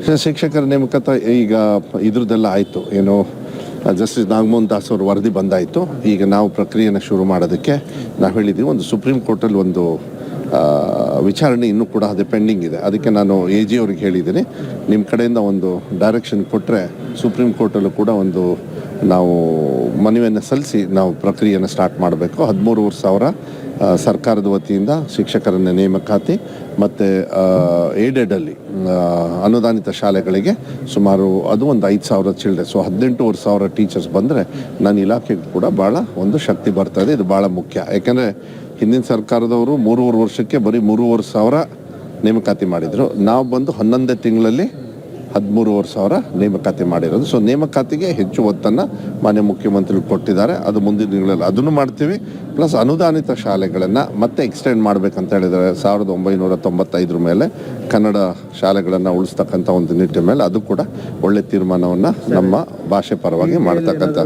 ಶಿಕ್ಷಕರ ನೇಮಕಾತಿ ಈಗ ಇದ್ರದ್ದೆಲ್ಲ ಆಯಿತು. ಏನು ಜಸ್ಟಿಸ್ ನಾಗಮೋಹನ್ ದಾಸ್ ಅವರು ವರದಿ ಬಂದಾಯಿತು. ಈಗ ನಾವು ಪ್ರಕ್ರಿಯೆನ ಶುರು ಮಾಡೋದಕ್ಕೆ ನಾವು ಹೇಳಿದ್ದೀವಿ. ಒಂದು ಸುಪ್ರೀಂ ಕೋರ್ಟಲ್ಲಿ ಒಂದು ವಿಚಾರಣೆ ಇನ್ನೂ ಕೂಡ ಅದೇ ಪೆಂಡಿಂಗ್ ಇದೆ. ಅದಕ್ಕೆ ನಾನು AG ಅವ್ರಿಗೆ ಹೇಳಿದ್ದೀನಿ, ನಿಮ್ಮ ಕಡೆಯಿಂದ ಒಂದು ಡೈರೆಕ್ಷನ್ ಕೊಟ್ಟರೆ ಸುಪ್ರೀಂ ಕೋರ್ಟಲ್ಲೂ ಕೂಡ ಒಂದು ನಾವು ಮನವಿಯನ್ನು ಸಲ್ಲಿಸಿ ನಾವು ಪ್ರಕ್ರಿಯೆಯನ್ನು ಸ್ಟಾರ್ಟ್ ಮಾಡಬೇಕು. 13,000 ಸರ್ಕಾರದ ವತಿಯಿಂದ ಶಿಕ್ಷಕರನ್ನ ನೇಮಕಾತಿ ಮತ್ತು ಏಡೆಡಲ್ಲಿ ಅನುದಾನಿತ ಶಾಲೆಗಳಿಗೆ ಸುಮಾರು ಅದು ಒಂದು 5,000 ಚಿಲ್ಡ್ರನ್, ಸೊ 18,500 ಟೀಚರ್ಸ್ ಬಂದರೆ ನನ್ನ ಇಲಾಖೆಗೂ ಕೂಡ ಭಾಳ ಒಂದು ಶಕ್ತಿ ಬರ್ತದೆ. ಇದು ಭಾಳ ಮುಖ್ಯ. ಯಾಕೆಂದರೆ ಹಿಂದಿನ ಸರ್ಕಾರದವರು 3.5 ವರ್ಷಕ್ಕೆ ಬರೀ 3,500 ನೇಮಕಾತಿ ಮಾಡಿದರು. ನಾವು ಬಂದು 11 ತಿಂಗಳಲ್ಲಿ 13,500 ನೇಮಕಾತಿ ಮಾಡಿರೋದು. ಸೊ ನೇಮಕಾತಿಗೆ ಹೆಚ್ಚು ಒತ್ತನ್ನು ಮಾನ್ಯ ಮುಖ್ಯಮಂತ್ರಿಗಳು ಕೊಟ್ಟಿದ್ದಾರೆ. ಅದು ಮುಂದಿನ ದಿನಗಳಲ್ಲಿ ಅದನ್ನು ಮಾಡ್ತೀವಿ. ಪ್ಲಸ್ ಅನುದಾನಿತ ಶಾಲೆಗಳನ್ನು ಮತ್ತೆ ಎಕ್ಸ್ಟೆಂಡ್ ಮಾಡಬೇಕಂತ ಹೇಳಿದ್ದಾರೆ. 1995 ಮೇಲೆ ಕನ್ನಡ ಶಾಲೆಗಳನ್ನು ಉಳಿಸ್ತಕ್ಕಂಥ ಒಂದು ನಿಟ್ಟಿನ ಮೇಲೆ ಅದು ಕೂಡ ಒಳ್ಳೆ ತೀರ್ಮಾನವನ್ನು ನಮ್ಮ ಭಾಷೆ ಪರವಾಗಿ ಮಾಡ್ತಕ್ಕಂಥ